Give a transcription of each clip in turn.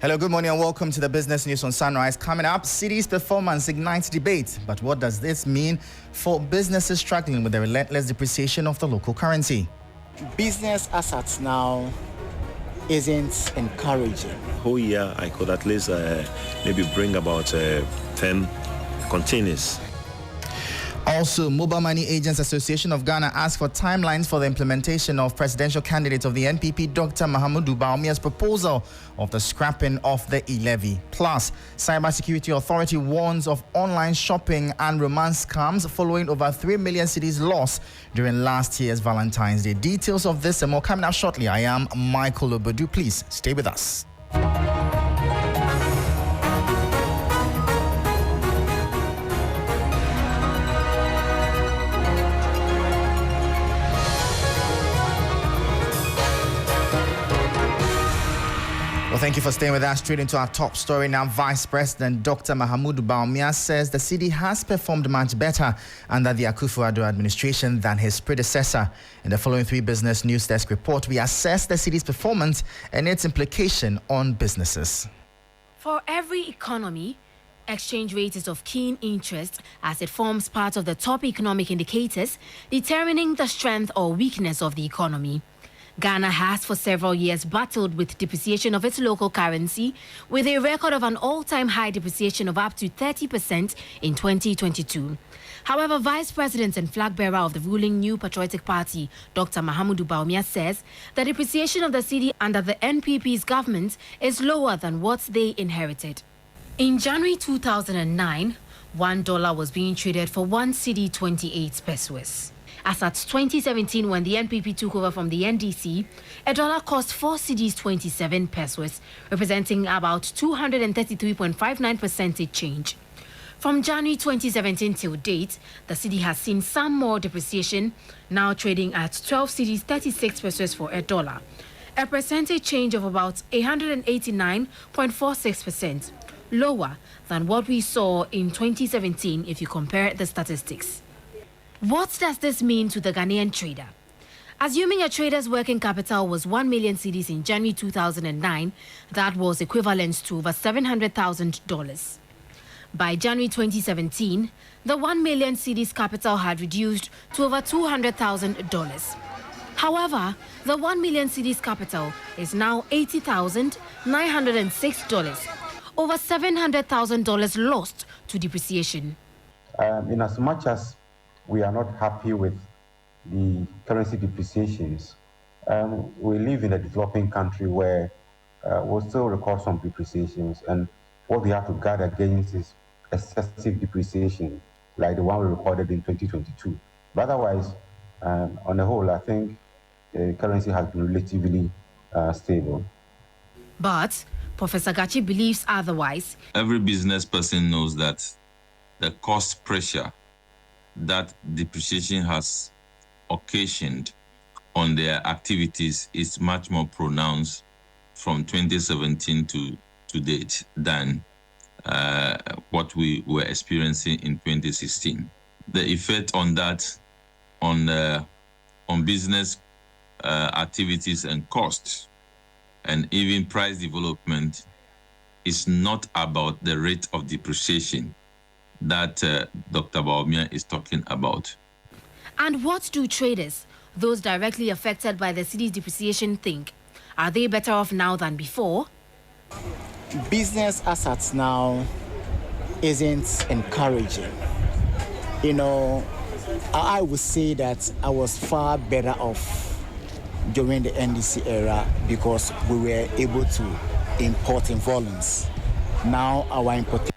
Hello, good morning and welcome to the Business News on Sunrise. Coming up, Citi's performance ignites debate. But what does this mean for businesses struggling with the relentless depreciation of the local currency? Business assets now isn't encouraging. Whole year, I could at least maybe bring about 10 containers. Also, Mobile Money Agents Association of Ghana asked for timelines for the implementation of presidential candidate of the NPP, Dr. Mahamudu Bawumia's proposal of the scrapping of the e-levy. Plus, Cybersecurity Authority warns of online shopping and romance scams following over 3 million cedis lost during last year's Valentine's Day. Details of this and more coming up shortly. I am Michael Ogbodu. Please stay with us. Well, thank you for staying with us. Straight into our top story now. Vice President Dr. Mahamudu Bawumia says the city has performed much better under the Akufo-Addo administration than his predecessor. In the following 3 Business News Desk report, we assess the city's performance and its implication on businesses. For every economy, exchange rate is of keen interest as it forms part of the top economic indicators determining the strength or weakness of the economy. Ghana has for several years battled with depreciation of its local currency, with a record of an all-time high depreciation of up to 30% in 2022. However, Vice President and flag bearer of the ruling New Patriotic Party, Dr. Mahamudu Bawumia, says the depreciation of the cedi under the NPP's government is lower than what they inherited. In January 2009, $1 was being traded for 1 cedi 28 pesos. As at 2017, when the NPP took over from the NDC, a dollar cost 4 cedis 27 pesos, representing about 233.59% change. From January 2017 till date, the cedi has seen some more depreciation, now trading at 12 cedis 36 pesos for a dollar, a percentage change of about 189.46%, lower than what we saw in 2017 if you compare the statistics. What does this mean to the Ghanaian trader? Assuming a trader's working capital was 1 million cedis in January 2009, that was equivalent to over $700,000. By January 2017, the 1 million cedis capital had reduced to over $200,000. However, the 1 million cedis capital is now $80,906, over $700,000 lost to depreciation. In as much as we are not happy with the currency depreciations, we live in a developing country where we'll still record some depreciations, and what we have to guard against is excessive depreciation like the one we recorded in 2022. But otherwise, on the whole, I think the currency has been relatively stable. But Professor Gachi believes otherwise. Every business person knows that the cost pressure that depreciation has occasioned on their activities is much more pronounced from 2017 to date than what we were experiencing in 2016. The effect on that, on business activities and costs, and even price development, is not about the rate of depreciation that Dr. Bawumia is talking about. And what do traders, those directly affected by the cedi's depreciation, think? Are they better off now than before? Business assets now isn't encouraging. You know, I would say that I was far better off during the NDC era because we were able to import in volumes. Now our import.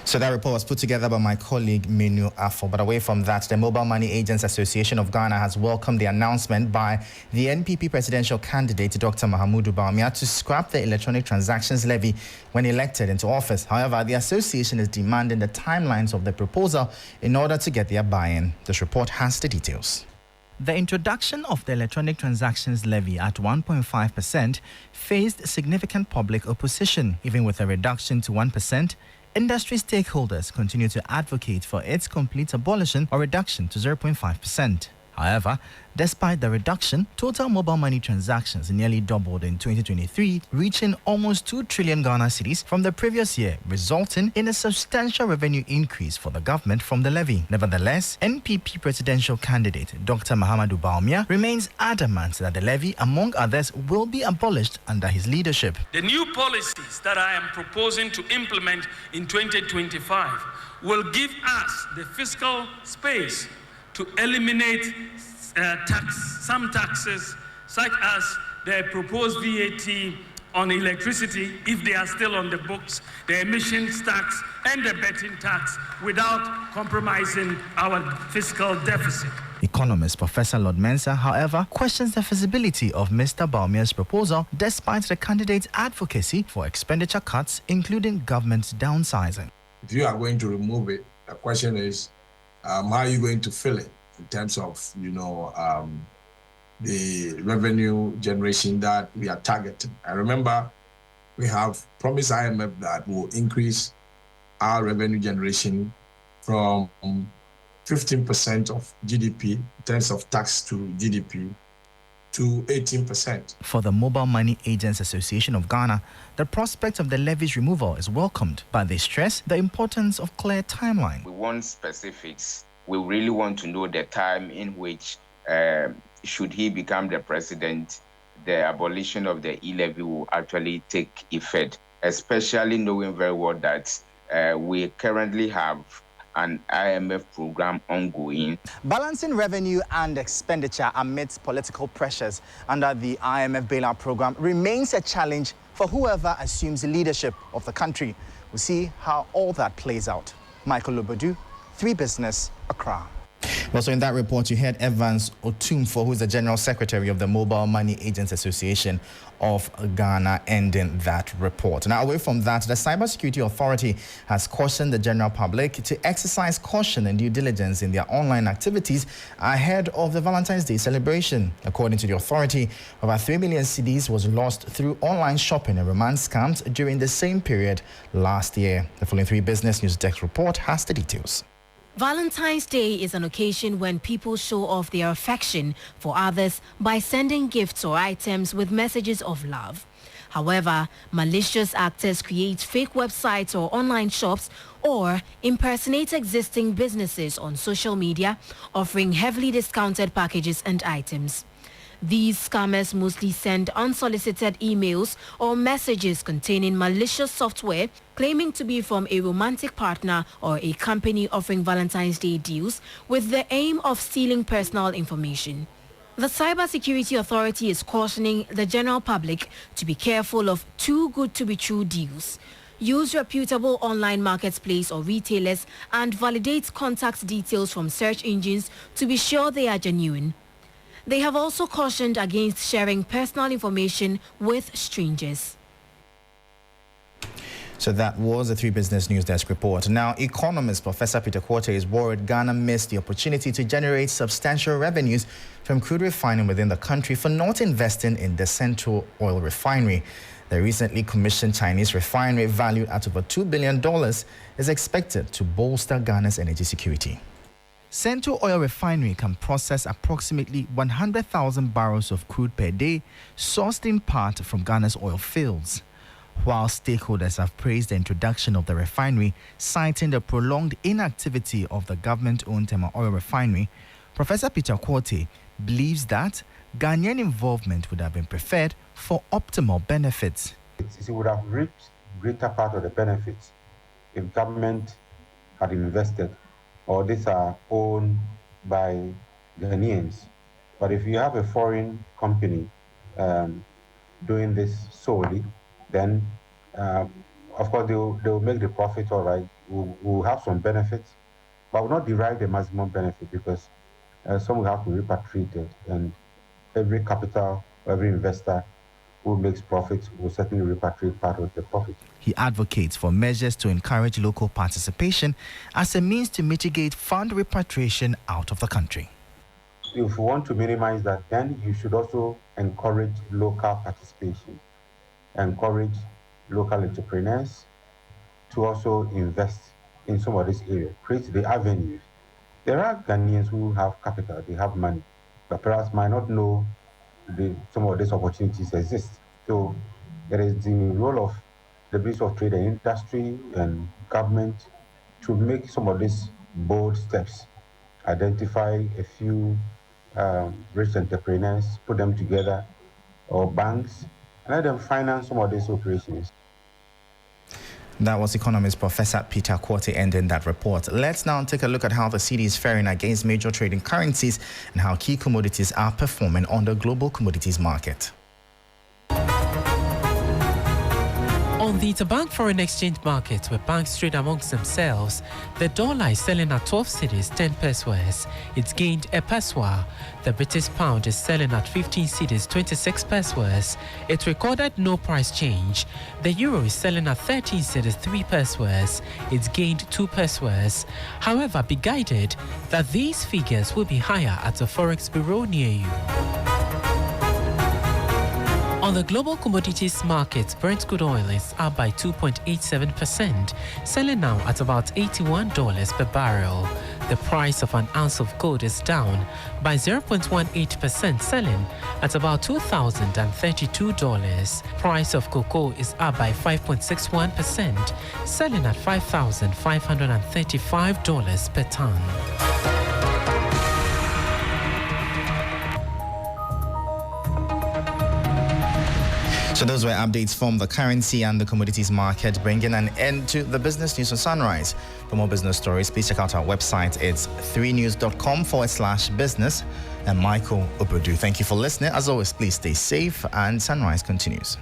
So that report was put together by my colleague Minu Afo. But away from that, the Mobile Money Agents Association of Ghana has welcomed the announcement by the NPP presidential candidate Dr. Mahamudu Bawumia to scrap the electronic transactions levy when elected into office. However, the association is demanding the timelines of the proposal in order to get their buy-in. This report has the details. The introduction of the electronic transactions levy at 1.5% faced significant public opposition. Even with a reduction to 1%, industry stakeholders continue to advocate for its complete abolition or reduction to 0.5%. However, despite the reduction, total mobile money transactions nearly doubled in 2023, reaching almost 2 trillion Ghana cedis from the previous year, resulting in a substantial revenue increase for the government from the levy. Nevertheless, NPP presidential candidate Dr. Mahamudu Bawumia remains adamant that the levy, among others, will be abolished under his leadership. The new policies that I am proposing to implement in 2025 will give us the fiscal space to eliminate some taxes, such as the proposed VAT on electricity, if they are still on the books, the emissions tax, and the betting tax, without compromising our fiscal deficit. Economist Professor Lord Mensah, however, questions the feasibility of Mr. Bawumia's proposal despite the candidate's advocacy for expenditure cuts, including government downsizing. If you are going to remove it, the question is, how are you going to fill it in terms of, the revenue generation that we are targeting? I remember we have promised IMF that will increase our revenue generation from 15% of GDP in terms of tax to GDP to 18%. For the Mobile Money Agents Association of Ghana, the prospect of the levy's removal is welcomed, but they stress the importance of clear timeline. We want specifics. We really want to know the time in which, should he become the president, the abolition of the e-levy will actually take effect, especially knowing very well that we currently have an IMF program ongoing. Balancing revenue and expenditure amidst political pressures under the IMF bailout program remains a challenge for whoever assumes the leadership of the country. We'll see how all that plays out. Michael Ogbodu, 3 Business, Accra. Also, in that report, you heard Evans Otumfo, who is the General Secretary of the Mobile Money Agents Association of Ghana, ending that report. Now, away from that, the Cybersecurity Authority has cautioned the general public to exercise caution and due diligence in their online activities ahead of the Valentine's Day celebration. According to the authority, over 3 million cedis was lost through online shopping and romance scams during the same period last year. The following 3 Business News Desk report has the details. Valentine's Day is an occasion when people show off their affection for others by sending gifts or items with messages of love. However, malicious actors create fake websites or online shops or impersonate existing businesses on social media, offering heavily discounted packages and items. These scammers mostly send unsolicited emails or messages containing malicious software claiming to be from a romantic partner or a company offering Valentine's Day deals with the aim of stealing personal information. The Cybersecurity Authority is cautioning the general public to be careful of too good to be true deals. Use reputable online marketplace or retailers and validate contact details from search engines to be sure they are genuine. They have also cautioned against sharing personal information with strangers. So that was the 3 Business News Desk report. Now, economist Professor Peter Quartey is worried Ghana missed the opportunity to generate substantial revenues from crude refining within the country for not investing in the Central Oil Refinery. The recently commissioned Chinese refinery, valued at over $2 billion, is expected to bolster Ghana's energy security. Central Oil Refinery can process approximately 100,000 barrels of crude per day, sourced in part from Ghana's oil fields. While stakeholders have praised the introduction of the refinery, citing the prolonged inactivity of the government-owned Tema Oil Refinery, Professor Peter Quartey believes that Ghanaian involvement would have been preferred for optimal benefits. It would have reaped greater part of the benefits if government had invested, or these are owned by Ghanaians. But if you have a foreign company doing this solely, then of course they will make the profit all right. We'll have some benefits, but will not derive the maximum benefit because some will have to repatriate it, and every capital, every investor who makes profits will certainly repatriate part of the profit. He advocates for measures to encourage local participation as a means to mitigate fund repatriation out of the country. If you want to minimize that, then you should also encourage local participation, encourage local entrepreneurs to also invest in some of this area, create the avenues. There are Ghanaians who have capital, they have money, but perhaps might not know some of these opportunities exist. So there is the role of the Ministry of Trade and Industry and government to make some of these bold steps, identify a few rich entrepreneurs, put them together, or banks, and let them finance some of these operations. That was economist Professor Peter Quartey ending that report. Let's now take a look at how the cedi is faring against major trading currencies and how key commodities are performing on the global commodities market. On the interbank foreign exchange market, where banks trade amongst themselves, the dollar is selling at 12 cedis 10 pesos. It's gained a peso. The British pound is selling at 15 cedis 26 pesos. It recorded no price change. The euro is selling at 13 cedis 3 pesos. It's gained 2 pesos. However, be guided that these figures will be higher at a forex bureau near you. On the global commodities market, Brent crude oil is up by 2.87%, selling now at about $81 per barrel. The price of an ounce of gold is down by 0.18%, selling at about $2,032. Price of cocoa is up by 5.61%, selling at $5,535 per ton. So those were updates from the currency and the commodities market, bringing an end to the business news on Sunrise. For more business stories, please check out our website. It's 3news.com/business. And Michael Ogbodu. Thank you for listening. As always, please stay safe, and Sunrise continues.